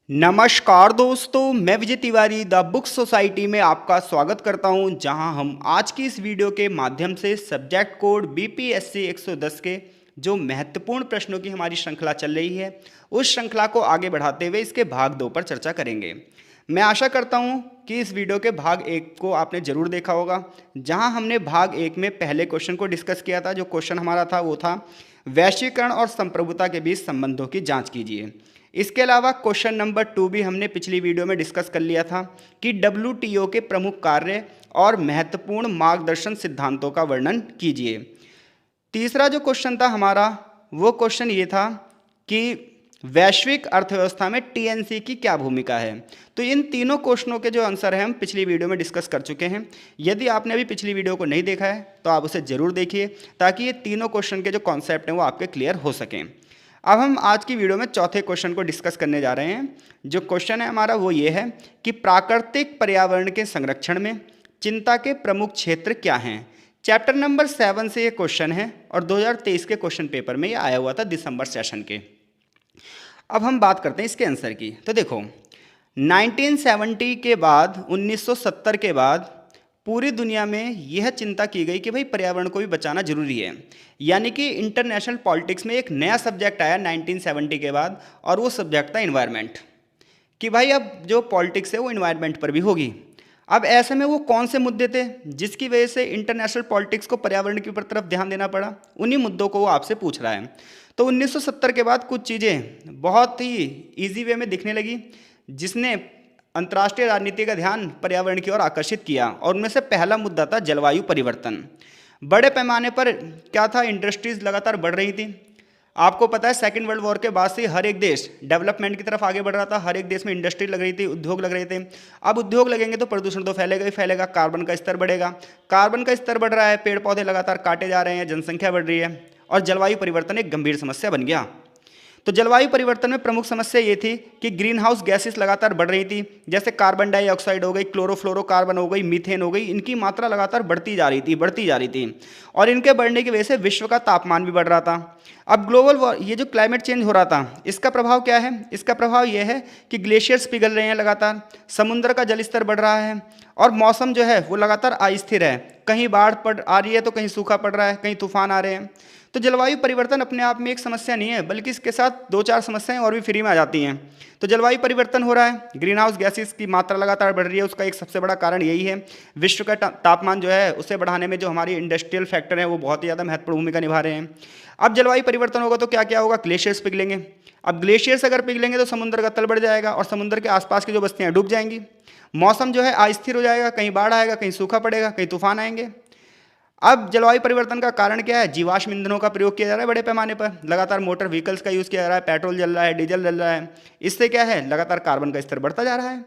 नमस्कार दोस्तों, मैं Vijay Tiwari the book society में आपका स्वागत करता हूं, जहां हम आज की इस वीडियो के माध्यम से सब्जेक्ट कोड बीपीएससी 110 के जो महत्वपूर्ण प्रश्नों की हमारी श्रृंखला चल रही है, उस श्रृंखला को आगे बढ़ाते हुए इसके भाग 2 पर चर्चा करेंगे। मैं आशा करता हूं कि इस वीडियो के भाग 1 को आपने जरूर देखा होगा, जहां हमने भाग 1 में पहले क्वेश्चन को डिस्कस किया था। जो क्वेश्चन हमारा था वो था वैश्वीकरण और संप्रभुता के बीच संबंधों की जांच कीजिए। इसके अलावा क्वेश्चन नंबर 2 भी हमने पिछली वीडियो में डिस्कस कर लिया था कि डब्ल्यूटीओ के प्रमुख कार्य और महत्वपूर्ण मार्गदर्शन सिद्धांतों का वर्णन कीजिए। तीसरा जो क्वेश्चन था हमारा, वो क्वेश्चन ये था कि वैश्विक अर्थव्यवस्था में टीएनसी की क्या भूमिका है। तो इन तीनों क्वेश्चनों के जो आंसर हैं हम पिछली वीडियो में डिस्कस कर चुके हैं। यदि आपने अभी पिछली वीडियो को नहीं देखा है तो आप उसे जरूर देखिए, ताकि ये तीनों क्वेश्चन के जो कॉन्सेप्ट हैं वो आपके क्लियर हो सकें। अब हम आज की वीडियो में चौथे क्वेश्चन को डिस्कस करने जा रहे हैं। जो क्वेश्चन है हमारा वो ये है कि प्राकृतिक पर्यावरण के संरक्षण में चिंता के प्रमुख क्षेत्र क्या हैं। चैप्टर नंबर 7 से ये क्वेश्चन है और 2023 के क्वेश्चन पेपर में ये आया हुआ था दिसंबर सेशन के। अब हम बात करते हैं इसके आंसर की। तो देखो, 1970 के बाद 1970 के बाद पूरी दुनिया में यह चिंता की गई कि भाई पर्यावरण को भी बचाना जरूरी है। यानी कि इंटरनेशनल पॉलिटिक्स में एक नया सब्जेक्ट आया 1970 के बाद, और वो सब्जेक्ट था इन्वायरमेंट। कि भाई अब जो पॉलिटिक्स है वो इन्वायरमेंट पर भी होगी। अब ऐसे में वो कौन से मुद्दे थे जिसकी वजह से इंटरनेशनल पॉलिटिक्स को पर्यावरण के ऊपर तरफ ध्यान देना पड़ा, उन्हीं मुद्दों को वो आपसे पूछ रहा है। तो 1970 के बाद कुछ चीज़ें बहुत ही ईजी वे में दिखने लगी, जिसने अंतर्राष्ट्रीय राजनीति का ध्यान पर्यावरण की ओर आकर्षित किया। और उनमें से पहला मुद्दा था जलवायु परिवर्तन। बड़े पैमाने पर क्या था, इंडस्ट्रीज लगातार बढ़ रही थी। आपको पता है सेकेंड वर्ल्ड वॉर के बाद से हर एक देश डेवलपमेंट की तरफ आगे बढ़ रहा था। हर एक देश में इंडस्ट्री लग रही थी, उद्योग लग रहे थे। अब उद्योग लगेंगे तो प्रदूषण तो फैलेगा ही फैलेगा, कार्बन का स्तर बढ़ेगा। कार्बन का स्तर बढ़ रहा है, पेड़ पौधे लगातार काटे जा रहे हैं, जनसंख्या बढ़ रही है, और जलवायु परिवर्तन एक गंभीर समस्या बन गया। तो जलवायु परिवर्तन में प्रमुख समस्या ये थी कि ग्रीन हाउस गैसेस लगातार बढ़ रही थी। जैसे कार्बन डाइऑक्साइड हो गई, क्लोरोफ्लोरोकार्बन हो गई, मीथेन हो गई, इनकी मात्रा लगातार बढ़ती जा रही थी। और इनके बढ़ने की वजह से विश्व का तापमान भी बढ़ रहा था। अब ग्लोबल ये जो क्लाइमेट चेंज हो रहा था, इसका प्रभाव क्या है? इसका प्रभाव यह है कि ग्लेशियर्स पिघल रहे हैं लगातार, समुद्र का जल स्तर बढ़ रहा है, और मौसम जो है वो लगातार अस्थिर है। कहीं बाढ़ पड़ आ रही है तो कहीं सूखा पड़ रहा है, कहीं तूफान आ रहे हैं। तो जलवायु परिवर्तन अपने आप में एक समस्या नहीं है, बल्कि इसके साथ 2-4 समस्याएं और भी फ्री में आ जाती हैं। तो जलवायु परिवर्तन हो रहा है, ग्रीन हाउस गैसेस की मात्रा लगातार बढ़ रही है, उसका एक सबसे बड़ा कारण यही है। विश्व का तापमान जो है उसे बढ़ाने में जो हमारी इंडस्ट्रियल फैक्टर है वो बहुत ही ज़्यादा महत्वपूर्ण भूमिका निभा रहे हैं। अब जलवायु परिवर्तन होगा तो क्या क्या होगा? ग्लेशियर्स पिघलेंगे। अब ग्लेशियर्स अगर पिघलेंगे तो समुद्र का तल बढ़ जाएगा और समुद्र के आसपास की जो बस्तियाँ डूब जाएंगी। मौसम जो है अस्थिर हो जाएगा, कहीं बाढ़ आएगा, कहीं सूखा पड़ेगा, कहीं तूफान आएंगे। अब जलवायु परिवर्तन का कारण क्या है? जीवाश्म ईंधनों का प्रयोग किया जा रहा है बड़े पैमाने पर। लगातार मोटर व्हीकल्स का यूज़ किया जा रहा है, पेट्रोल जल रहा है, डीजल जल रहा है। इससे क्या है, लगातार कार्बन का स्तर बढ़ता जा रहा है,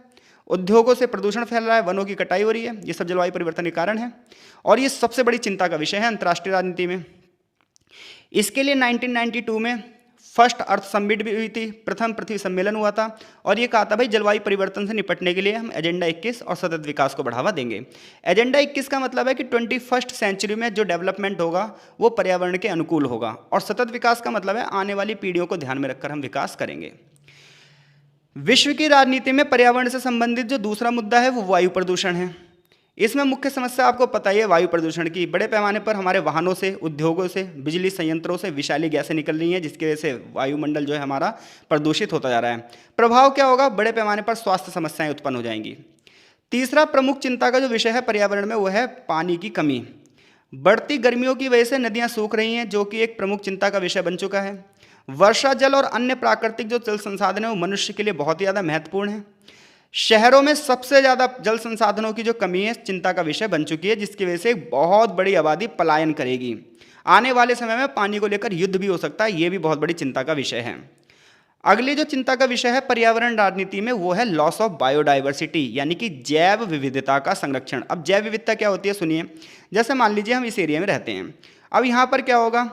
उद्योगों से प्रदूषण फैल रहा है, वनों की कटाई हो रही है। ये सब जलवायु परिवर्तन के कारण है, और ये सबसे बड़ी चिंता का विषय है अंतर्राष्ट्रीय राजनीति में। इसके लिए 1992 में फर्स्ट अर्थ समिट भी हुई थी, प्रथम पृथ्वी सम्मेलन हुआ था, और ये कहा था भाई जलवायु परिवर्तन से निपटने के लिए हम एजेंडा 21 और सतत विकास को बढ़ावा देंगे। एजेंडा 21 का मतलब है कि 21st सेंचुरी में जो डेवलपमेंट होगा वो पर्यावरण के अनुकूल होगा, और सतत विकास का मतलब है आने वाली पीढ़ियों को ध्यान में रखकर हम विकास करेंगे। विश्व की राजनीति में पर्यावरण से संबंधित जो दूसरा मुद्दा है वो वायु प्रदूषण है। इसमें मुख्य समस्या आपको पता ही है वायु प्रदूषण की। बड़े पैमाने पर हमारे वाहनों से, उद्योगों से, बिजली संयंत्रों से विषैली गैसें निकल रही हैं, जिसकी वजह से वायुमंडल जो है हमारा प्रदूषित होता जा रहा है। प्रभाव क्या होगा? बड़े पैमाने पर स्वास्थ्य समस्याएं उत्पन्न हो जाएंगी। तीसरा प्रमुख चिंता का जो विषय है पर्यावरण में वो है पानी की कमी। बढ़ती गर्मियों की वजह से नदियां सूख रही हैं, जो कि एक प्रमुख चिंता का विषय बन चुका है। वर्षा जल और अन्य प्राकृतिक जो जल संसाधन है वो मनुष्य के लिए बहुत ही ज़्यादा महत्वपूर्ण है। शहरों में सबसे ज़्यादा जल संसाधनों की जो कमी है चिंता का विषय बन चुकी है, जिसकी वजह से एक बहुत बड़ी आबादी पलायन करेगी। आने वाले समय में पानी को लेकर युद्ध भी हो सकता है, ये भी बहुत बड़ी चिंता का विषय है। अगली जो चिंता का विषय है पर्यावरण राजनीति में वो है लॉस ऑफ बायोडाइवर्सिटी, यानी कि जैव विविधता का संरक्षण। अब जैव विविधता क्या होती है सुनिए। जैसे मान लीजिए हम इस एरिया में रहते हैं, अब यहाँ पर क्या होगा,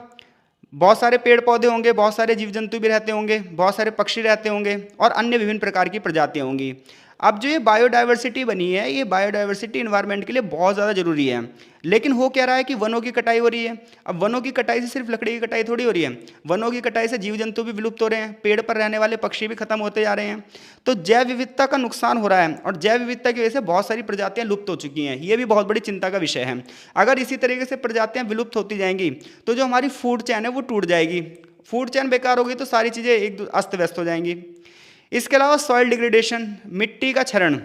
बहुत सारे पेड़ पौधे होंगे, बहुत सारे जीव जंतु भी रहते होंगे, बहुत सारे पक्षी रहते होंगे, और अन्य विभिन्न प्रकार की प्रजातियाँ होंगी। अब जो ये बायोडाइवर्सिटी बनी है, ये बायोडाइवर्सिटी इन्वायरमेंट के लिए बहुत ज़्यादा जरूरी है, लेकिन हो क्या रहा है कि वनों की कटाई हो रही है। अब वनों की कटाई से सिर्फ लकड़ी की कटाई थोड़ी हो रही है, वनों की कटाई से जीव जंतु भी विलुप्त हो रहे हैं, पेड़ पर रहने वाले पक्षी भी खत्म होते जा रहे हैं। तो जैव विविधता का नुकसान हो रहा है और जैव विविधता की वजह से बहुत सारी प्रजातियां लुप्त हो चुकी हैं। ये भी बहुत बड़ी चिंता का विषय है। अगर इसी तरीके से प्रजातियां विलुप्त होती जाएंगी तो जो हमारी फूड चेन है वो टूट जाएगी। फूड चेन बेकार होगी तो सारी चीज़ें एक अस्त व्यस्त हो जाएंगी। इसके अलावा सॉइल डिग्रेडेशन, मिट्टी का क्षरण।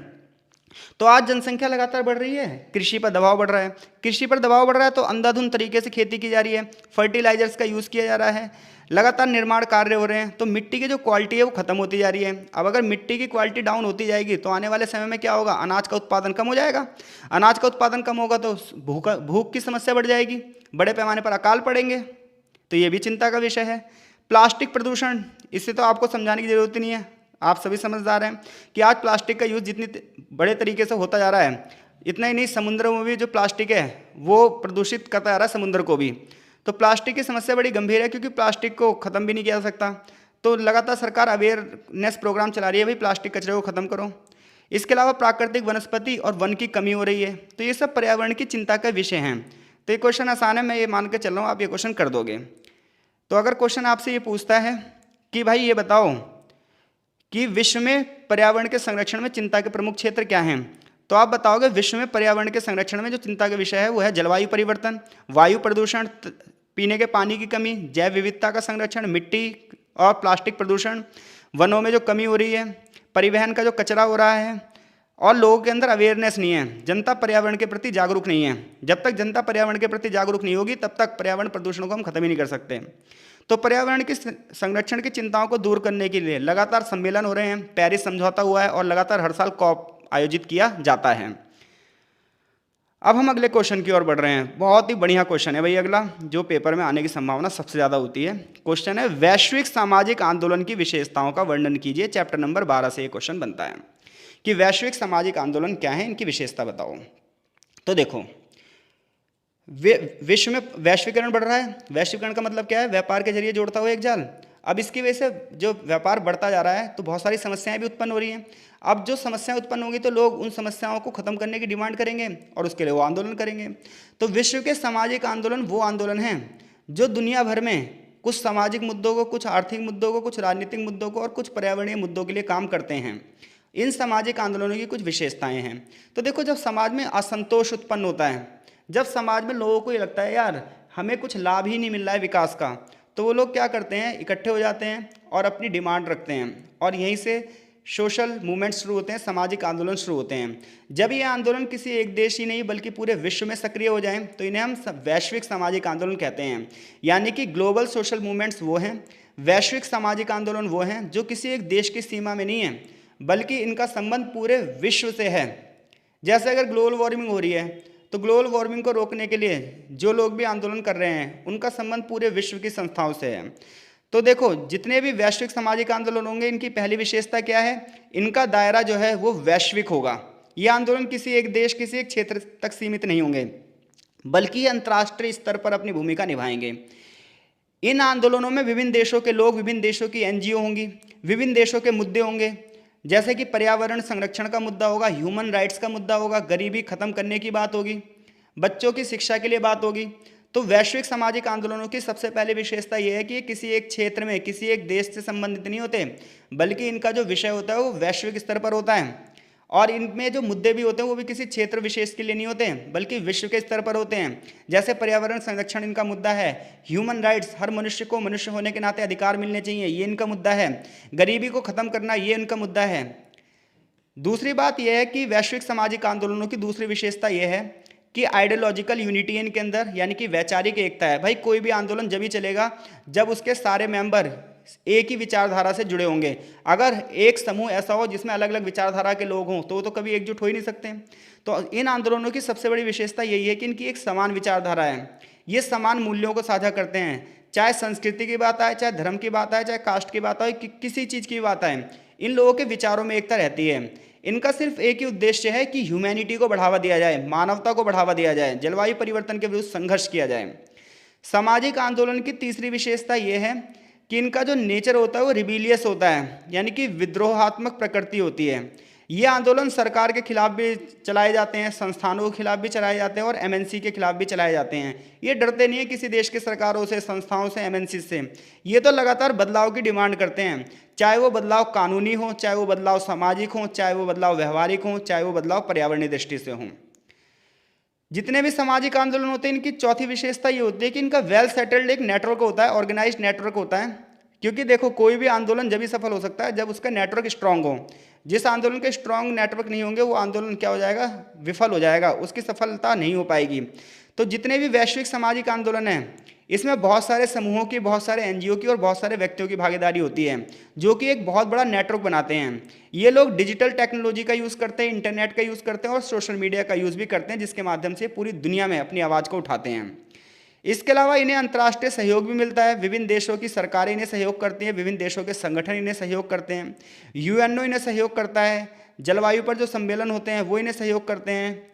तो आज जनसंख्या लगातार बढ़ रही है, कृषि पर दबाव बढ़ रहा है, कृषि पर दबाव बढ़ रहा है तो अंधाधुंध तरीके से खेती की जा रही है, फर्टिलाइजर्स का यूज़ किया जा रहा है, लगातार निर्माण कार्य हो रहे हैं, तो मिट्टी की जो क्वालिटी है वो खत्म होती जा रही है। अब अगर मिट्टी की क्वालिटी डाउन होती जाएगी तो आने वाले समय में क्या होगा, अनाज का उत्पादन कम हो जाएगा। अनाज का उत्पादन कम होगा तो भूख की समस्या बढ़ जाएगी, बड़े पैमाने पर अकाल पड़ेंगे, तो ये भी चिंता का विषय है। प्लास्टिक प्रदूषण, इससे तो आपको समझाने की जरूरत ही नहीं है, आप सभी समझदार हैं कि आज प्लास्टिक का यूज़ जितनी बड़े तरीके से होता जा रहा है, इतना ही नहीं समुद्रों में भी जो प्लास्टिक है वो प्रदूषित करता जा रहा है समुद्र को भी। तो प्लास्टिक की समस्या बड़ी गंभीर है क्योंकि प्लास्टिक को ख़त्म भी नहीं किया जा सकता। तो लगातार सरकार अवेयरनेस प्रोग्राम चला रही है, भाई प्लास्टिक कचरे को ख़त्म करो। इसके अलावा प्राकृतिक वनस्पति और वन की कमी हो रही है, तो ये सब पर्यावरण की चिंता का विषय हैं। तो ये क्वेश्चन आसान है, मैं ये मान के चल रहा हूँ आप ये क्वेश्चन कर दोगे। तो अगर क्वेश्चन आपसे ये पूछता है कि भाई ये बताओ कि विश्व में पर्यावरण के संरक्षण में चिंता के प्रमुख क्षेत्र क्या हैं, तो आप बताओगे विश्व में पर्यावरण के संरक्षण में जो चिंता का विषय है वो है जलवायु परिवर्तन, वायु प्रदूषण, पीने के पानी की कमी, जैव विविधता का संरक्षण, मिट्टी और प्लास्टिक प्रदूषण, वनों में जो कमी हो रही है, परिवहन का जो कचरा हो रहा है, और लोगों के अंदर अवेयरनेस नहीं है, जनता पर्यावरण के प्रति जागरूक नहीं है। जब तक जनता पर्यावरण के प्रति जागरूक नहीं होगी तब तक पर्यावरण प्रदूषण को हम खत्म ही नहीं कर सकते। तो पर्यावरण के संरक्षण की चिंताओं को दूर करने के लिए लगातार सम्मेलन हो रहे हैं, पेरिस समझौता हुआ है और लगातार हर साल कॉप आयोजित किया जाता है। अब हम अगले क्वेश्चन की ओर बढ़ रहे हैं। बहुत ही बढ़िया क्वेश्चन है भाई अगला, जो पेपर में आने की संभावना सबसे ज़्यादा होती है। क्वेश्चन है वैश्विक सामाजिक आंदोलन की विशेषताओं का वर्णन कीजिए। चैप्टर नंबर 12 से ये क्वेश्चन बनता है कि वैश्विक सामाजिक आंदोलन क्या है, इनकी विशेषता बताओ। तो देखो, विश्व में वैश्वीकरण बढ़ रहा है। वैश्वीकरण का मतलब क्या है, व्यापार के जरिए जोड़ता हुआ एक जाल। अब इसकी वजह से जो व्यापार बढ़ता जा रहा है तो बहुत सारी समस्याएं भी उत्पन्न हो रही हैं। अब जो समस्याएं उत्पन्न होंगी तो लोग उन समस्याओं को खत्म करने की डिमांड करेंगे और उसके लिए वो आंदोलन करेंगे। तो विश्व के सामाजिक आंदोलन वो आंदोलन हैं जो दुनिया भर में कुछ सामाजिक मुद्दों को, कुछ आर्थिक मुद्दों को, कुछ राजनीतिक मुद्दों को और कुछ पर्यावरणीय मुद्दों के लिए काम करते हैं। इन सामाजिक आंदोलनों की कुछ विशेषताएं हैं। तो देखो, जब समाज में असंतोष उत्पन्न होता है, जब समाज में लोगों को ये लगता है यार हमें कुछ लाभ ही नहीं मिल रहा है विकास का, तो वो लोग क्या करते हैं, इकट्ठे हो जाते हैं और अपनी डिमांड रखते हैं और यहीं से सोशल मूवमेंट शुरू होते हैं, सामाजिक आंदोलन शुरू होते हैं। जब ये आंदोलन किसी एक देश ही नहीं बल्कि पूरे विश्व में सक्रिय हो जाएं तो इन्हें हम वैश्विक सामाजिक आंदोलन कहते हैं। यानी कि ग्लोबल सोशल मूवमेंट्स वो हैं, वैश्विक सामाजिक आंदोलन वो हैं जो किसी एक देश की सीमा में नहीं है बल्कि इनका संबंध पूरे विश्व से है। जैसे अगर ग्लोबल वार्मिंग हो रही है तो ग्लोबल वार्मिंग को रोकने के लिए जो लोग भी आंदोलन कर रहे हैं उनका संबंध पूरे विश्व की संस्थाओं से है। तो देखो, जितने भी वैश्विक सामाजिक आंदोलन होंगे इनकी पहली विशेषता क्या है, इनका दायरा जो है वो वैश्विक होगा। ये आंदोलन किसी एक देश, किसी एक क्षेत्र तक सीमित नहीं होंगे बल्कि अंतर्राष्ट्रीय स्तर पर अपनी भूमिका निभाएंगे। इन आंदोलनों में विभिन्न देशों के लोग, विभिन्न देशों की एनजीओ होंगी, विभिन्न देशों के मुद्दे होंगे, जैसे कि पर्यावरण संरक्षण का मुद्दा होगा, ह्यूमन राइट्स का मुद्दा होगा, गरीबी खत्म करने की बात होगी, बच्चों की शिक्षा के लिए बात होगी। तो वैश्विक सामाजिक आंदोलनों की सबसे पहले विशेषता यह है कि ये किसी एक क्षेत्र में, किसी एक देश से संबंधित नहीं होते बल्कि इनका जो विषय होता है वो वैश्विक स्तर पर होता है और इनमें जो मुद्दे भी होते हैं वो भी किसी क्षेत्र विशेष के लिए नहीं होते हैं बल्कि विश्व के स्तर पर होते हैं। जैसे पर्यावरण संरक्षण इनका मुद्दा है, ह्यूमन राइट्स, हर मनुष्य को मनुष्य होने के नाते अधिकार मिलने चाहिए, ये इनका मुद्दा है, गरीबी को खत्म करना ये इनका मुद्दा है। दूसरी बात यह है कि वैश्विक सामाजिक आंदोलनों की दूसरी विशेषता यह है कि आइडियोलॉजिकल यूनिटी है इनके अंदर, यानी कि वैचारिक एकता है। भाई कोई भी आंदोलन जब ही चलेगा जब उसके सारे मेंबर एक ही विचारधारा से जुड़े होंगे। अगर एक समूह ऐसा हो जिसमें अलग अलग विचारधारा के लोग हों तो वो तो कभी एकजुट हो ही नहीं सकते। तो इन आंदोलनों की सबसे बड़ी विशेषता यही है कि इनकी एक समान विचारधारा है, ये समान मूल्यों को साझा करते हैं, चाहे संस्कृति की बात आए, चाहे धर्म की बात आए, चाहे कास्ट की बात आए, किसी चीज़ की बात आए, इन लोगों के विचारों में एकता रहती है। इनका सिर्फ एक ही उद्देश्य है कि ह्यूमैनिटी को बढ़ावा दिया जाए, मानवता को बढ़ावा दिया जाए, जलवायु परिवर्तन के विरुद्ध संघर्ष किया जाए। सामाजिक आंदोलन की तीसरी विशेषता यह है कि इनका जो नेचर होता है वो रिबेलियस होता है, यानी कि विद्रोहात्मक प्रकृति होती है। ये आंदोलन सरकार के खिलाफ भी चलाए जाते हैं, संस्थानों के खिलाफ भी चलाए जाते हैं और एमएनसी के खिलाफ भी चलाए जाते हैं। ये डरते नहीं है किसी देश की सरकारों से, संस्थाओं से, एमएनसी से। ये तो लगातार बदलाव की डिमांड करते हैं, चाहे वो बदलाव कानूनी हो, चाहे वो बदलाव सामाजिक हो, चाहे वो बदलाव व्यवहारिक हो, चाहे वो बदलाव पर्यावरणीय दृष्टि से हो। जितने भी सामाजिक आंदोलन होते हैं, इनकी चौथी विशेषता ये होती है कि इनका वेल सेटल्ड एक नेटवर्क होता है, ऑर्गेनाइज्ड नेटवर्क होता है। क्योंकि देखो, कोई भी आंदोलन जब ही सफल हो सकता है जब उसका नेटवर्क स्ट्रांग हो। जिस आंदोलन के स्ट्रांग नेटवर्क नहीं होंगे वो आंदोलन क्या हो जाएगा, विफल हो जाएगा, उसकी सफलता नहीं हो पाएगी। तो जितने भी वैश्विक सामाजिक आंदोलन हैं, इसमें बहुत सारे समूहों की, बहुत सारे एनजीओ की और बहुत सारे व्यक्तियों की भागीदारी होती है, जो कि एक बहुत बड़ा नेटवर्क बनाते हैं। ये लोग डिजिटल टेक्नोलॉजी का यूज़ करते हैं, इंटरनेट का यूज़ करते हैं और सोशल मीडिया का यूज़ भी करते हैं, जिसके माध्यम से पूरी दुनिया में अपनी आवाज़ को उठाते हैं। इसके अलावा इन्हें अंतर्राष्ट्रीय सहयोग भी मिलता है, विभिन्न देशों की सरकारें इन्हें सहयोग करती हैं, विभिन्न देशों के संगठन इन्हें सहयोग करते हैं, यूएनओ इन्हें सहयोग करता है, जलवायु पर जो सम्मेलन होते हैं वो इन्हें सहयोग करते हैं।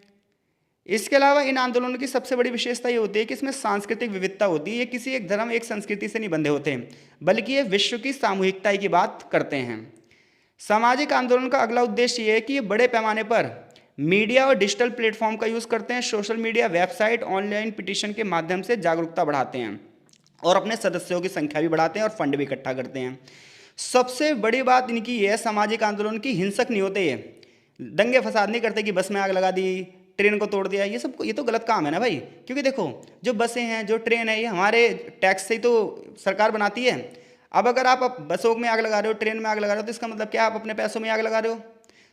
इसके अलावा इन आंदोलनों की सबसे बड़ी विशेषता ये होती है कि इसमें सांस्कृतिक विविधता होती है। ये किसी एक धर्म, एक संस्कृति से नहीं बंधे होते, बल्कि ये विश्व की सामूहिकता की बात करते हैं। सामाजिक आंदोलन का अगला उद्देश्य ये है कि ये बड़े पैमाने पर मीडिया और डिजिटल प्लेटफॉर्म का यूज़ करते हैं, social media, website, online petition के माध्यम से जागरूकता बढ़ाते हैं और अपने सदस्यों की संख्या भी बढ़ाते हैं और फंड भी इकट्ठा करते हैं। सबसे बड़ी बात इनकी ये है, सामाजिक आंदोलन की हिंसक नहीं होते, ये दंगे फसाद नहीं करते कि बस में आग लगा दी, ट्रेन को तोड़ दिया। ये तो गलत काम है ना भाई। क्योंकि देखो, जो बसें हैं, जो ट्रेन है, ये हमारे टैक्स से ही तो सरकार बनाती है। अब अगर आप बसों में आग लगा रहे हो, ट्रेन में आग लगा रहे हो, तो इसका मतलब क्या, आप अपने पैसों में आग लगा रहे हो।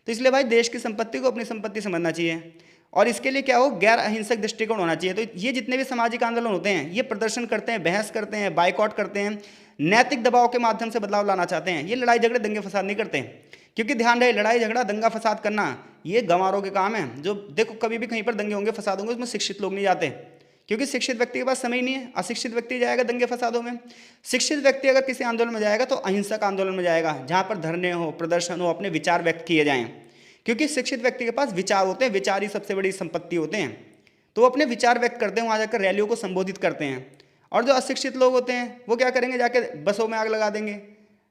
तो इसलिए भाई देश की संपत्ति को अपनी संपत्ति समझना चाहिए और इसके लिए क्या हो, गैर अहिंसक दृष्टिकोण होना चाहिए। तो ये जितने भी सामाजिक आंदोलन होते हैं, ये प्रदर्शन करते हैं, बहस करते हैं, बाइकआउट करते हैं, नैतिक दबाव के माध्यम से बदलाव लाना चाहते हैं। ये लड़ाई झगड़े, दंगे फसाद नहीं करते, क्योंकि ध्यान रहे, लड़ाई झगड़ा, दंगा फसाद करना ये गंवारों के काम है। जो देखो, कभी भी कहीं पर दंगे होंगे, फसाद होंगे, उसमें शिक्षित लोग नहीं जाते, क्योंकि शिक्षित व्यक्ति के पास समय ही नहीं है। अशिक्षित व्यक्ति जाएगा दंगे फसादों में। शिक्षित व्यक्ति अगर किसी आंदोलन में जाएगा तो अहिंसक आंदोलन में जाएगा, जहाँ पर धरने हो, प्रदर्शन हो, अपने विचार व्यक्त किए जाएं। क्योंकि शिक्षित व्यक्ति के पास विचार होते हैं, विचार ही सबसे बड़ी संपत्ति होते हैं, तो वो अपने विचार व्यक्त करते हैं, वहाँ जाकर रैलियों को संबोधित करते हैं। और जो अशिक्षित लोग होते हैं वो क्या करेंगे, जाके बसों में आग लगा देंगे,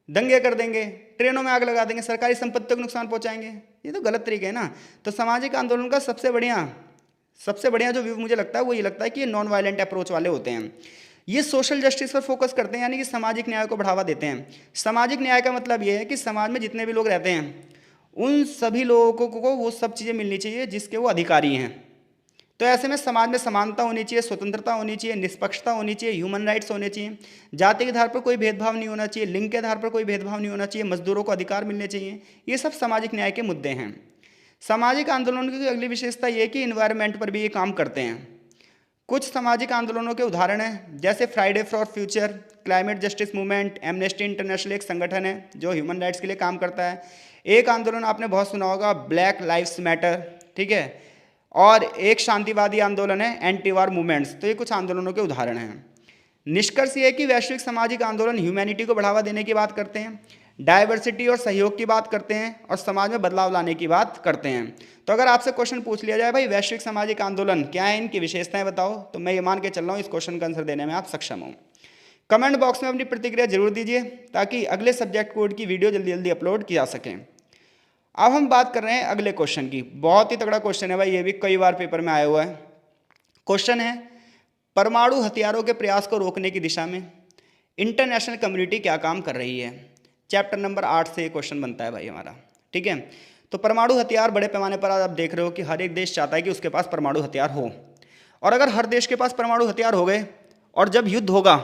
दंगे कर देंगे, ट्रेनों में आग लगा देंगे, सरकारी संपत्तियों को नुकसान पहुंचाएंगे। ये तो गलत तरीके है ना। तो सामाजिक आंदोलन का सबसे बढ़िया जो व्यू मुझे लगता है वो ये लगता है कि ये नॉन वायलेंट अप्रोच वाले होते हैं। ये सोशल जस्टिस पर फोकस करते हैं, यानी कि सामाजिक न्याय को बढ़ावा देते हैं। सामाजिक न्याय का मतलब ये है कि समाज में जितने भी लोग रहते हैं उन सभी लोगों को वो सब चीज़ें मिलनी चाहिए जिसके वो अधिकारी हैं। तो ऐसे में समाज में समानता होनी चाहिए, स्वतंत्रता होनी चाहिए, निष्पक्षता होनी चाहिए, ह्यूमन राइट्स होने चाहिए, जाति के आधार पर कोई भेदभाव नहीं होना चाहिए, लिंग के आधार पर कोई भेदभाव नहीं होना चाहिए, मजदूरों को अधिकार मिलने चाहिए। ये सब सामाजिक न्याय के मुद्दे हैं। सामाजिक आंदोलन की अगली विशेषता ये है कि इन्वायरमेंट पर भी ये काम करते हैं। कुछ सामाजिक आंदोलनों के उदाहरण हैं, जैसे Friday for future, climate justice movement, amnesty international एक संगठन है जो ह्यूमन राइट्स के लिए काम करता है। एक आंदोलन आपने बहुत सुना होगा, ब्लैक लाइव्स मैटर, ठीक है, और एक शांतिवादी आंदोलन है एंटी वार मूवमेंट्स। तो ये कुछ आंदोलनों के उदाहरण हैं। निष्कर्ष ये है कि वैश्विक सामाजिक आंदोलन ह्यूमैनिटी को बढ़ावा देने की बात करते हैं, डाइवर्सिटी और सहयोग की बात करते हैं और समाज में बदलाव लाने की बात करते हैं। तो अगर आपसे क्वेश्चन पूछ लिया जाए, भाई वैश्विक सामाजिक आंदोलन क्या है, इनकी विशेषताएं बताओ, तो मैं ये मान के चल रहा हूँ इस क्वेश्चन का आंसर देने में आप सक्षम हो। कमेंट बॉक्स में अपनी प्रतिक्रिया जरूर दीजिए ताकि अगले सब्जेक्ट कोड की वीडियो जल्दी जल्दी अपलोड की जा सके। अब हम बात कर रहे हैं अगले क्वेश्चन की। बहुत ही तगड़ा क्वेश्चन है भाई, ये भी कई बार पेपर में आया हुआ है। क्वेश्चन है, परमाणु हथियारों के प्रयास को रोकने की दिशा में इंटरनेशनल कम्युनिटी क्या काम कर रही है। चैप्टर नंबर 8 से ये क्वेश्चन बनता है भाई हमारा, ठीक है। तो परमाणु हथियार बड़े पैमाने पर आप देख रहे हो कि हर एक देश चाहता है कि उसके पास परमाणु हथियार हो, और अगर हर देश के पास परमाणु हथियार हो गए और जब युद्ध होगा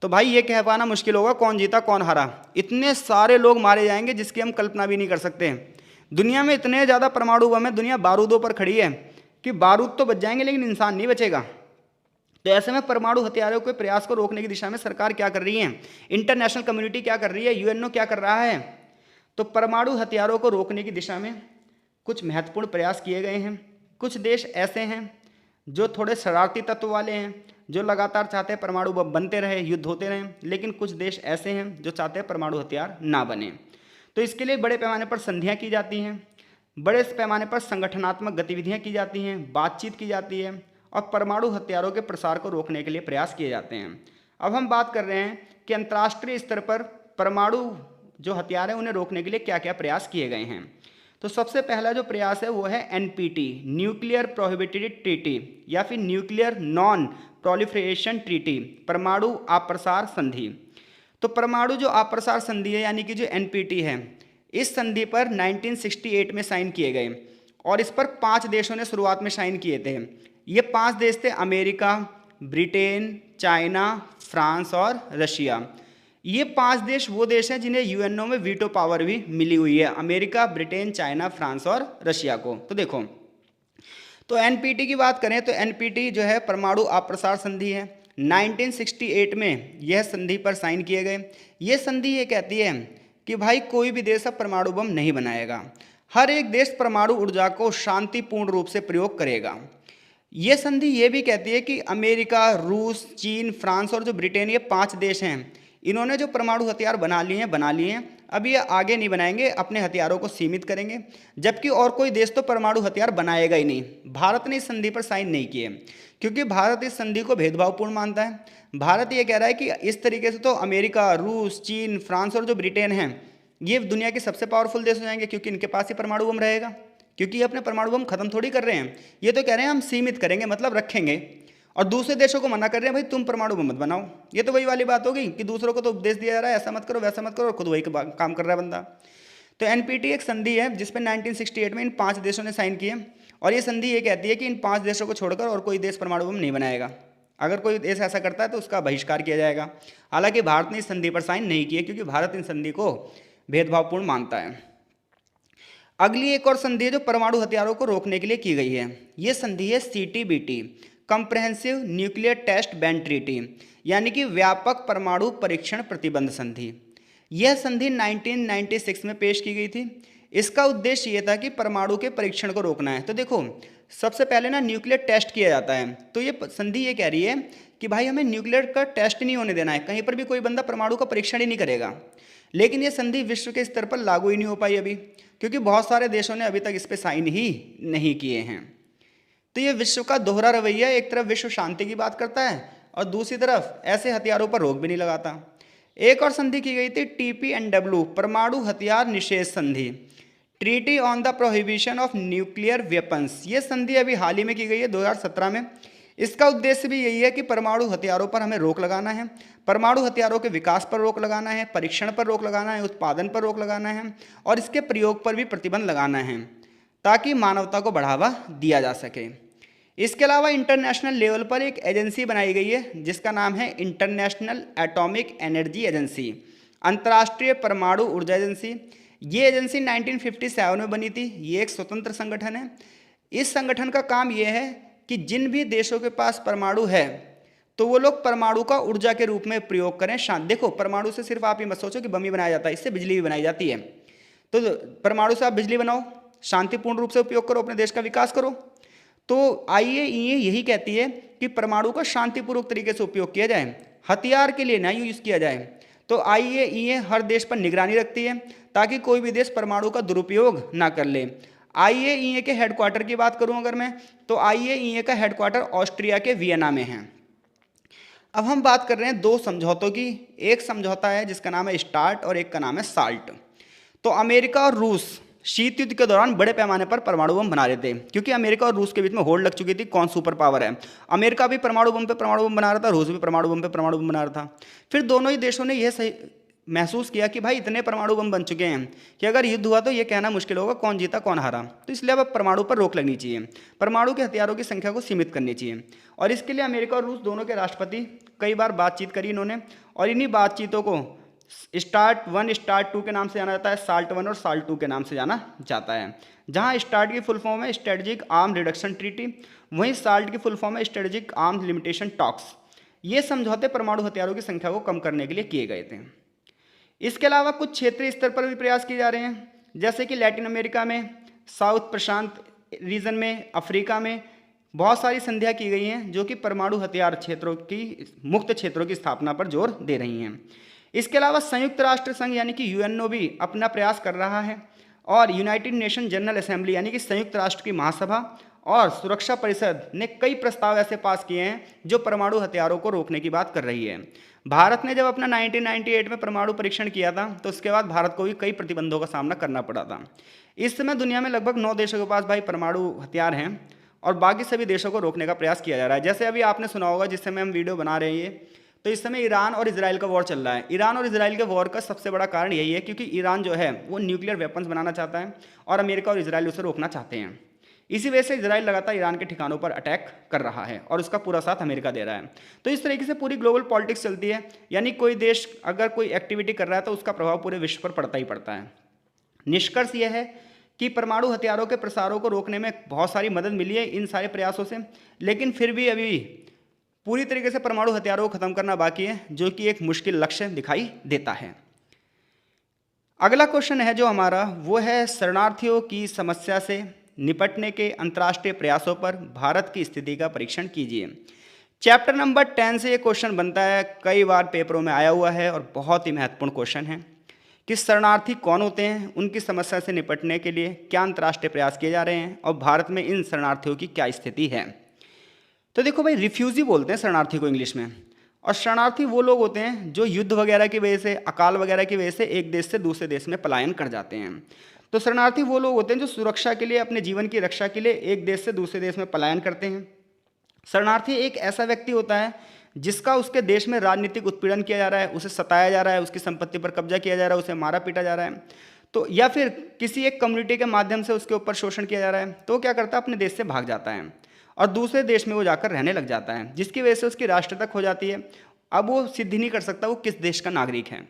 तो भाई ये कह पाना मुश्किल होगा कौन जीता कौन हारा। इतने सारे लोग मारे जाएंगे जिसकी हम कल्पना भी नहीं कर सकते। दुनिया में इतने ज़्यादा परमाणु बम है, दुनिया बारूदों पर खड़ी है कि बारूद तो बच जाएंगे लेकिन इंसान नहीं बचेगा। तो ऐसे में परमाणु हथियारों के प्रयास को रोकने की दिशा में सरकार क्या कर रही है, इंटरनेशनल कम्युनिटी क्या कर रही है, यूएनओ क्या कर रहा है। तो परमाणु हथियारों को रोकने की दिशा में कुछ महत्वपूर्ण प्रयास किए गए हैं। कुछ देश ऐसे हैं जो थोड़े शरारती तत्व वाले हैं, जो लगातार चाहते हैं परमाणु बम बनते रहे, युद्ध होते रहें, लेकिन कुछ देश ऐसे हैं जो चाहते हैं परमाणु हथियार ना बने। तो इसके लिए बड़े पैमाने पर संधियाँ की जाती हैं, बड़े पैमाने पर संगठनात्मक गतिविधियाँ की जाती हैं, बातचीत की जाती है और परमाणु हथियारों के प्रसार को रोकने के लिए प्रयास किए जाते हैं। अब हम बात कर रहे हैं कि अंतर्राष्ट्रीय स्तर पर परमाणु जो हथियार हैं उन्हें रोकने के लिए क्या क्या प्रयास किए गए हैं। तो सबसे पहला जो प्रयास है वो है एनपीटी, न्यूक्लियर प्रोहिबिटेड ट्रीटी, या फिर न्यूक्लियर नॉन प्रोलिफरेशन ट्रीटी, परमाणु अप्रसार संधि। तो परमाणु जो अप्रसार संधि है यानी कि जो एनपीटी है, इस संधि पर 1968 में साइन किए गए और इस पर 5 देशों ने शुरुआत में साइन किए थे। ये 5 देश थे अमेरिका, ब्रिटेन, चाइना, फ्रांस और रशिया। ये 5 देश वो देश हैं जिन्हें यूएनओ में वीटो पावर भी मिली हुई है, अमेरिका, ब्रिटेन, चाइना, फ्रांस और रशिया को। तो देखो, तो एनपीटी की बात करें तो एनपीटी जो है परमाणु अप्रसार संधि है। 1968 में यह संधि पर साइन किए गए। ये संधि ये कहती है कि भाई कोई भी देश अब परमाणु बम नहीं बनाएगा, हर एक देश परमाणु ऊर्जा को शांतिपूर्ण रूप से प्रयोग करेगा। ये संधि ये भी कहती है कि अमेरिका, रूस, चीन, फ्रांस और जो ब्रिटेन, ये 5 देश हैं, इन्होंने जो परमाणु हथियार बना लिए हैं, अब ये आगे नहीं बनाएंगे, अपने हथियारों को सीमित करेंगे। जबकि और कोई देश तो परमाणु हथियार बनाएगा ही नहीं। भारत ने इस संधि पर साइन नहीं किए क्योंकि भारत इस संधि को भेदभावपूर्ण मानता है। भारत ये कह रहा है कि इस तरीके से तो अमेरिका, रूस, चीन, फ्रांस और जो ब्रिटेन हैं, ये दुनिया के सबसे पावरफुल देश हो जाएंगे क्योंकि इनके पास ही परमाणु बम रहेगा। क्योंकि ये अपने परमाणु बम खत्म थोड़ी कर रहे हैं, ये तो कह रहे हैं हम सीमित करेंगे, मतलब रखेंगे, और दूसरे देशों को मना कर रहे हैं भाई तुम परमाणु बम मत बनाओ। ये तो वही वाली बात होगी कि दूसरों को तो उपदेश दिया जा रहा है ऐसा मत करो वैसा मत करो, और खुद वही काम कर रहा है बंदा। तो एनपीटी एक संधि है जिसपे 1968 में इन 5 देशों ने साइन किए, और ये संधि ये कहती है कि इन 5 देशों को छोड़कर और कोई देश परमाणु बम नहीं बनाएगा। अगर कोई देश ऐसा करता है तो उसका बहिष्कार किया जाएगा। हालांकि भारत ने इस संधि पर साइन नहीं किए क्योंकि भारत इन संधि को भेदभावपूर्ण मानता है। अगली एक और संधि है जो परमाणु हथियारों को रोकने के लिए की गई है। ये संधि है CTBT, comprehensive nuclear test ban treaty, यानी कि व्यापक परमाणु परीक्षण प्रतिबंध संधि। यह संधि 1996 में पेश की गई थी। इसका उद्देश्य ये था कि परमाणु के परीक्षण को रोकना है। तो देखो, सबसे पहले ना न्यूक्लियर टेस्ट किया जाता है। तो ये संधि ये कह रही है कि भाई हमें न्यूक्लियर का टेस्ट नहीं होने देना है, कहीं पर भी कोई बंदा परमाणु का परीक्षण ही नहीं करेगा। लेकिन ये संधि विश्व के स्तर पर लागू ही नहीं हो पाई अभी, क्योंकि बहुत सारे देशों ने अभी तक इस पर साइन ही नहीं किए हैं। तो ये विश्व का दोहरा रवैया, एक तरफ विश्व शांति की बात करता है और दूसरी तरफ ऐसे हथियारों पर रोक भी नहीं लगाता। एक और संधि की गई थी TPNW, परमाणु हथियार निषेध संधि, treaty on the prohibition of nuclear weapons. ये संधि अभी हाल ही में की गई है 2017 में। इसका उद्देश्य भी यही है कि परमाणु हथियारों पर हमें रोक लगाना है, परमाणु हथियारों के विकास पर रोक लगाना है, परीक्षण पर रोक लगाना है, उत्पादन पर रोक लगाना है और इसके प्रयोग पर भी प्रतिबंध लगाना है ताकि मानवता को बढ़ावा दिया जा सके। इसके अलावा इंटरनेशनल लेवल पर एक एजेंसी बनाई गई है जिसका नाम है इंटरनेशनल एटॉमिक एनर्जी एजेंसी, अंतर्राष्ट्रीय परमाणु ऊर्जा एजेंसी। ये एजेंसी 1957 में बनी थी। ये एक स्वतंत्र संगठन है। इस संगठन का काम यह है कि जिन भी देशों के पास परमाणु है तो वो लोग परमाणु का ऊर्जा के रूप में प्रयोग करें। देखो, परमाणु से सिर्फ आप ये मत सोचो कि बम ही बनाया जाता है, इससे बिजली भी बनाई जाती है। तो परमाणु से आप बिजली बनाओ, शांतिपूर्ण रूप से उपयोग करो, अपने देश का विकास करो। तो IAEA यही कहती है कि परमाणु का शांतिपूर्वक तरीके से उपयोग किया जाए, हथियार के लिए ना यूज किया जाए। तो IAEA हर देश पर निगरानी रखती है ताकि कोई भी देश परमाणु का दुरुपयोग ना कर ले। IAEA के हेडक्वार्टर की बात करूं अगर मैं, तो IAEA का हेडक्वार्टर ऑस्ट्रिया के वियना में है। अब हम बात कर रहे हैं 2 समझौतों की। एक समझौता है जिसका नाम है स्टार्ट और एक का नाम है साल्ट। तो अमेरिका और रूस शीत युद्ध के दौरान बड़े पैमाने पर परमाणु बम बना रहे थे, क्योंकि अमेरिका और रूस के बीच में होड़ लग चुकी थी कौन सुपर पावर है। अमेरिका भी परमाणु बम पे परमाणु बम बना रहा था, रूस भी परमाणु बम पे परमाणु बम बना रहा था। फिर दोनों ही देशों ने यह सही महसूस किया कि भाई इतने परमाणु बम बन चुके हैं कि अगर युद्ध हुआ तो ये कहना मुश्किल होगा कौन जीता कौन हारा। तो इसलिए अब परमाणु पर रोक लगनी चाहिए, परमाणु के हथियारों की संख्या को सीमित करनी चाहिए। और इसके लिए अमेरिका और रूस दोनों के राष्ट्रपति कई बार बातचीत करी इन्होंने, और इन्हीं बातचीतों को स्टार्ट 1, स्टार्ट 2 के नाम से जाना जाता है, साल्ट 1 और साल्ट 2 के नाम से जाना जाता है। जहां स्टार्ट की फुल फॉर्म है स्ट्रेटेजिक आर्म रिडक्शन ट्रीटी, वहीं साल्ट की फुल फॉर्म है स्ट्रेटेजिक आर्म लिमिटेशन टॉक्स। ये समझौते परमाणु हथियारों की संख्या को कम करने के लिए किए गए थे। इसके अलावा कुछ क्षेत्रीय स्तर पर भी प्रयास किए जा रहे हैं, जैसे कि लैटिन अमेरिका में, साउथ प्रशांत रीजन में, अफ्रीका में बहुत सारी संधियाँ की गई हैं जो कि परमाणु हथियार क्षेत्रों की मुक्त क्षेत्रों की स्थापना पर जोर दे रही हैं। इसके अलावा संयुक्त राष्ट्र संघ यानी कि UNO भी अपना प्रयास कर रहा है, और यूनाइटेड नेशन जनरल असेंबली यानी कि संयुक्त राष्ट्र की महासभा और सुरक्षा परिषद ने कई प्रस्ताव ऐसे पास किए हैं जो परमाणु हथियारों को रोकने की बात कर रही है। भारत ने जब अपना 1998 में परमाणु परीक्षण किया था तो उसके बाद भारत को भी कई प्रतिबंधों का सामना करना पड़ा था। इस समय दुनिया में लगभग 9 देशों के पास भाई परमाणु हथियार हैं और बाकी सभी देशों को रोकने का प्रयास किया जा रहा है। जैसे अभी आपने सुना होगा जिस समय हम वीडियो बना रहे हैं तो इस समय ईरान और इजराइल का वॉर चल रहा है। ईरान और इजराइल के वॉर का सबसे बड़ा कारण यही है क्योंकि ईरान जो है वो न्यूक्लियर वेपन्स बनाना चाहता है और अमेरिका और इजराइल उसे रोकना चाहते हैं। इसी वजह से इजराइल लगातार ईरान के ठिकानों पर अटैक कर रहा है और उसका पूरा साथ अमेरिका दे रहा है। तो इस तरीके से पूरी ग्लोबल पॉलिटिक्स चलती है, यानी कोई देश अगर कोई एक्टिविटी कर रहा है तो उसका प्रभाव पूरे विश्व पर पड़ता ही पड़ता है। निष्कर्ष यह है कि परमाणु हथियारों के प्रसारों को रोकने में बहुत सारी मदद मिली है इन सारे प्रयासों से, लेकिन फिर भी अभी पूरी तरीके से परमाणु हथियारों को खत्म करना बाकी है, जो कि एक मुश्किल लक्ष्य दिखाई देता है। अगला क्वेश्चन है जो हमारा वो है शरणार्थियों की समस्या से निपटने के अंतर्राष्ट्रीय प्रयासों पर भारत की स्थिति का परीक्षण कीजिए। चैप्टर नंबर 10 से ये क्वेश्चन बनता है, कई बार पेपरों में आया हुआ है और बहुत ही महत्वपूर्ण क्वेश्चन है कि शरणार्थी कौन होते हैं, उनकी समस्या से निपटने के लिए क्या अंतर्राष्ट्रीय प्रयास किए जा रहे हैं और भारत में इन शरणार्थियों की क्या स्थिति है। तो देखो भाई, रिफ्यूजी बोलते हैं शरणार्थी को इंग्लिश में, और शरणार्थी वो लोग होते हैं जो युद्ध वगैरह की वजह से, अकाल वगैरह की वजह से एक देश से दूसरे देश में पलायन कर जाते हैं। तो शरणार्थी वो लोग होते हैं जो सुरक्षा के लिए, अपने जीवन की रक्षा के लिए एक देश से दूसरे देश में पलायन करते हैं। शरणार्थी एक ऐसा व्यक्ति होता है जिसका उसके देश में राजनीतिक उत्पीड़न किया जा रहा है, उसे सताया जा रहा है, उसकी संपत्ति पर कब्जा किया जा रहा है, उसे मारा पीटा जा रहा है, तो या फिर किसी एक कम्युनिटी के माध्यम से उसके ऊपर शोषण किया जा रहा है, तो क्या करता है, अपने देश से भाग जाता है और दूसरे देश में वो जाकर रहने लग जाता है, जिसकी वजह से उसकी राष्ट्रीयता खो जाती है। अब वो सिद्ध नहीं कर सकता वो किस देश का नागरिक है।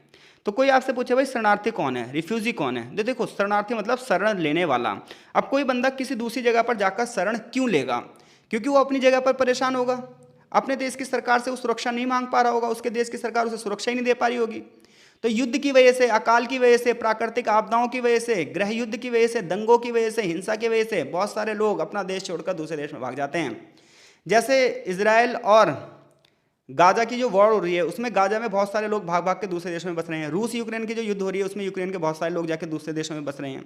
तो कोई आपसे पूछे भाई शरणार्थी कौन है, रिफ्यूजी कौन है, तो देखो शरणार्थी मतलब शरण लेने वाला। अब कोई बंदा किसी दूसरी जगह पर जाकर शरण क्यों लेगा, क्योंकि वो अपनी जगह पर परेशान होगा, अपने देश की सरकार से वो सुरक्षा नहीं मांग पा रहा होगा, उसके देश की सरकार उसे सुरक्षा ही नहीं दे पा रही होगी। तो युद्ध की वजह से, अकाल की वजह से, प्राकृतिक आपदाओं की वजह से, गृह युद्ध की वजह से, दंगों की वजह से, हिंसा की वजह से बहुत सारे लोग अपना देश छोड़कर दूसरे देश में भाग जाते हैं। जैसे इजराइल और गाजा की जो वॉर हो रही है उसमें गाजा में बहुत सारे लोग भाग भाग के दूसरे देशों में बस रहे हैं। रूस यूक्रेन की जो युद्ध हो रही है उसमें यूक्रेन के बहुत सारे लोग जाकर दूसरे देशों में बस रहे हैं।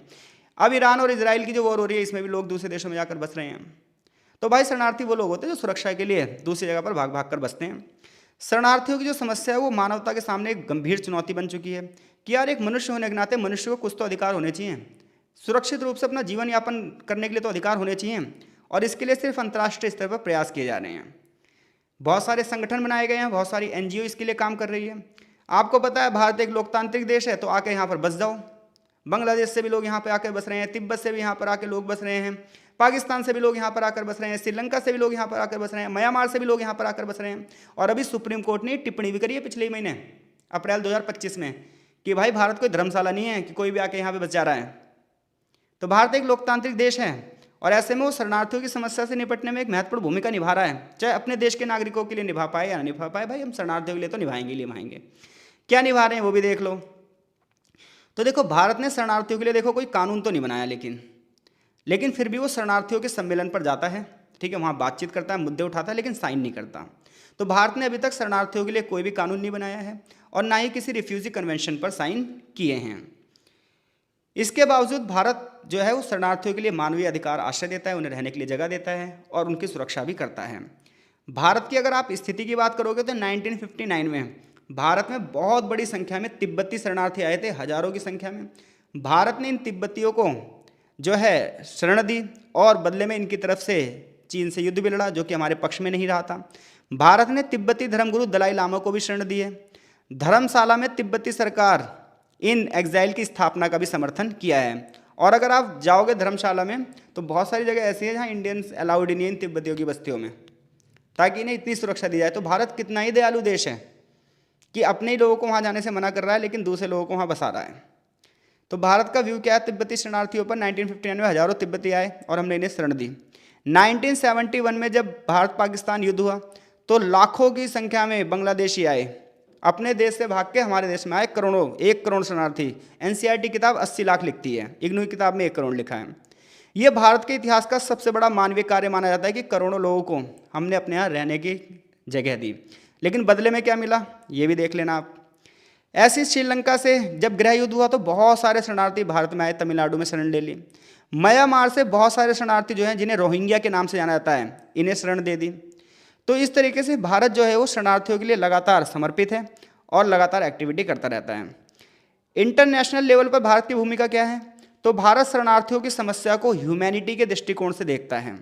अब ईरान और इजराइल की जो वॉर हो रही है इसमें भी लोग दूसरे देशों में जाकर बस रहे हैं। तो भाई शरणार्थी वो लोग होते हैं जो सुरक्षा के लिए दूसरी जगह पर भाग भाग कर बसते हैं। शरणार्थियों की जो समस्या है वो मानवता के सामने एक गंभीर चुनौती बन चुकी है कि यार एक मनुष्य होने के नाते मनुष्य को कुछ तो अधिकार होने चाहिए, सुरक्षित रूप से अपना जीवन यापन करने के लिए तो अधिकार होने चाहिए, और इसके लिए सिर्फ अंतर्राष्ट्रीय स्तर पर प्रयास किए जा रहे हैं। बहुत सारे संगठन बनाए गए हैं, बहुत सारी एनजीओ इसके लिए काम कर रही है। आपको पता है भारत एक लोकतांत्रिक देश है, तो आके यहाँ पर बस जाओ। बांग्लादेश से भी लोग यहाँ पर आकर बस रहे हैं, तिब्बत से भी यहाँ पर आके लोग बस रहे हैं, पाकिस्तान से भी लोग यहाँ पर आकर बस रहे हैं, श्रीलंका से भी लोग यहाँ पर आकर बस रहे हैं, म्यांमार से भी लोग यहाँ पर आकर बस रहे हैं। और अभी सुप्रीम कोर्ट ने टिप्पणी भी करी है पिछले महीने अप्रैल 2025 में कि भाई भारत कोई धर्मशाला नहीं है कि कोई भी आके यहाँ पे बस जा रहा है। तो भारत एक लोकतांत्रिक देश है और ऐसे में वो शरणार्थियों की समस्या से निपटने में एक महत्वपूर्ण भूमिका निभा रहा है, चाहे अपने देश के नागरिकों के लिए निभा पाए या ना निभा पाए। भाई हम शरणार्थियों के लिए तो निभाएंगे ही निभाएंगे। क्या निभा रहे हैं वो भी देख लो। तो देखो भारत ने शरणार्थियों के लिए देखो कोई कानून तो नहीं बनाया, लेकिन फिर भी वो शरणार्थियों के सम्मेलन पर जाता है, ठीक है, वहाँ बातचीत करता है, मुद्दे उठाता है, लेकिन साइन नहीं करता। तो भारत ने अभी तक शरणार्थियों के लिए कोई भी कानून नहीं बनाया है और ना ही किसी रिफ्यूजी कन्वेंशन पर साइन किए हैं। इसके बावजूद भारत जो है वो शरणार्थियों के लिए मानवीय अधिकार आश्रय देता है, उन्हें रहने के लिए जगह देता है और उनकी सुरक्षा भी करता है। भारत की अगर आप स्थिति की बात करोगे तो 1959 में भारत में बहुत बड़ी संख्या में तिब्बती शरणार्थी आए थे, हजारों की संख्या में। भारत ने इन तिब्बतियों को जो है शरण दी और बदले में इनकी तरफ से चीन से युद्ध भी लड़ा, जो कि हमारे पक्ष में नहीं रहा था। भारत ने तिब्बती धर्मगुरु दलाई लामा को भी शरण दी है। धर्मशाला में तिब्बती सरकार इन एग्जाइल की स्थापना का भी समर्थन किया है। और अगर आप जाओगे धर्मशाला में तो बहुत सारी जगह ऐसी है जहाँ इंडियंस अलाउड नहीं है इन तिब्बतियों की बस्तियों में, ताकि इन्हें इतनी सुरक्षा दी जाए। तो भारत कितना ही दयालु देश है कि अपने ही लोगों को वहाँ जाने से मना कर रहा है, लेकिन दूसरे लोगों को वहाँ बसा रहा है। तो भारत का व्यू क्या है तिब्बती शरणार्थियों पर? 1959 में हजारों तिब्बती आए और हमने इन्हें शरण दी। 1971 में जब भारत पाकिस्तान युद्ध हुआ तो लाखों की संख्या में बांग्लादेशी आए, अपने देश से भाग के हमारे देश में आए, करोड़ों, 1 करोड़ शरणार्थी। एनसीईआरटी किताब 80 लाख लिखती है, इग्नू की किताब में 1 करोड़ लिखा है। ये भारत के इतिहास का सबसे बड़ा मानवीय कार्य माना जाता है कि करोड़ों लोगों को हमने अपने यहाँ रहने की जगह दी, लेकिन बदले में क्या मिला ये भी देख लेना आप। ऐसी श्रीलंका से जब गृह युद्ध हुआ तो बहुत सारे शरणार्थी भारत में आए, तमिलनाडु में शरण ले ली। म्यांमार से बहुत सारे शरणार्थी जो हैं, जिन्हें रोहिंग्या के नाम से जाना जाता है, इन्हें शरण दे दी। तो इस तरीके से भारत जो है वो शरणार्थियों के लिए लगातार समर्पित है और लगातार एक्टिविटी करता रहता है। इंटरनेशनल लेवल पर भारत की भूमिका क्या है? तो भारत शरणार्थियों की समस्या को ह्यूमैनिटी के दृष्टिकोण से देखता है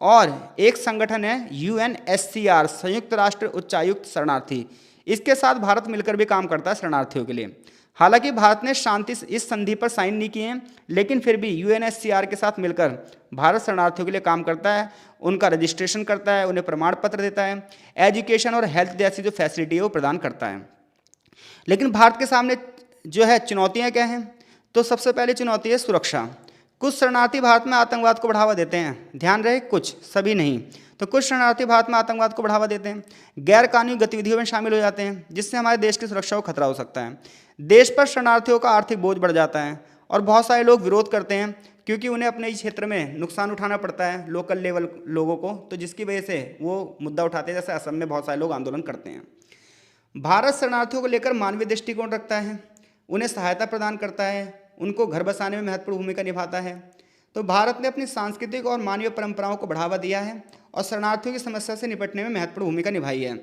और एक संगठन है UNHCR, संयुक्त राष्ट्र उच्चायुक्त शरणार्थी, इसके साथ भारत मिलकर भी काम करता है शरणार्थियों के लिए। हालांकि भारत ने शांति इस संधि पर साइन नहीं किए हैं, लेकिन फिर भी UNHCR के साथ मिलकर भारत शरणार्थियों के लिए काम करता है, उनका रजिस्ट्रेशन करता है, उन्हें प्रमाण पत्र देता है, एजुकेशन और हेल्थ जैसी जो फैसिलिटी है वो प्रदान करता है। लेकिन भारत के सामने जो है चुनौतियाँ क्या हैं? तो सबसे पहली चुनौती है सुरक्षा। कुछ शरणार्थी भारत में आतंकवाद को बढ़ावा देते हैं, ध्यान रहे, कुछ, सभी नहीं। तो कुछ शरणार्थी भारत में आतंकवाद को बढ़ावा देते हैं, गैर कानूनी गतिविधियों में शामिल हो जाते हैं, जिससे हमारे देश की सुरक्षा को खतरा हो सकता है। देश पर शरणार्थियों का आर्थिक बोझ बढ़ जाता है और बहुत सारे लोग विरोध करते हैं, क्योंकि उन्हें अपने इस क्षेत्र में नुकसान उठाना पड़ता है लोकल लेवल लोगों को, तो जिसकी वजह से वो मुद्दा उठाते हैं। जैसे असम में बहुत सारे लोग आंदोलन करते हैं। भारत शरणार्थियों को लेकर मानवीय दृष्टिकोण रखता है, उन्हें सहायता प्रदान करता है, उनको घर बसाने में महत्वपूर्ण भूमिका निभाता है। तो भारत ने अपनी सांस्कृतिक और मानवीय परंपराओं को बढ़ावा दिया है और शरणार्थियों की समस्या से निपटने में महत्वपूर्ण भूमिका निभाई है।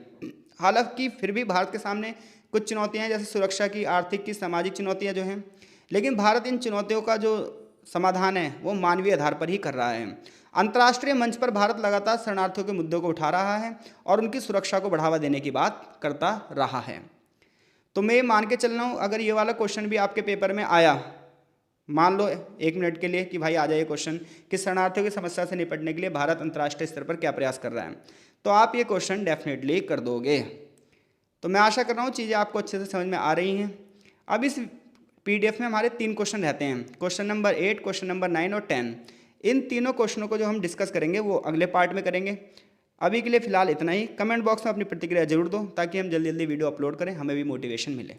हालांकि फिर भी भारत के सामने कुछ चुनौतियां हैं, जैसे सुरक्षा की, आर्थिक की, सामाजिक चुनौतियां जो हैं। लेकिन भारत इन चुनौतियों का जो समाधान है वो मानवीय आधार पर ही कर रहा है। अंतर्राष्ट्रीय मंच पर भारत लगातार शरणार्थियों के मुद्दों को उठा रहा है और उनकी सुरक्षा को बढ़ावा देने की बात करता रहा है। तो मैं मान के चल रहा हूँ, अगर ये वाला क्वेश्चन भी आपके पेपर में आया, मान लो 1 मिनट के लिए कि भाई आ जाए क्वेश्चन कि शरणार्थियों की समस्या से निपटने के लिए भारत अंतर्राष्ट्रीय स्तर पर क्या प्रयास कर रहा है, तो आप ये क्वेश्चन डेफिनेटली कर दोगे। तो मैं आशा कर रहा हूँ चीज़ें आपको अच्छे से समझ में आ रही हैं। अब इस PDF में हमारे 3 क्वेश्चन रहते हैं, क्वेश्चन नंबर 8, क्वेश्चन नंबर 9 और 10। इन तीनों क्वेश्चनों को जो हम डिस्कस करेंगे वो अगले पार्ट में करेंगे। अभी के लिए फ़िलहाल इतना ही। कमेंट बॉक्स में अपनी प्रतिक्रिया जरूर दो, ताकि हम जल्दी जल्दी वीडियो अपलोड करें, हमें भी मोटिवेशन मिले।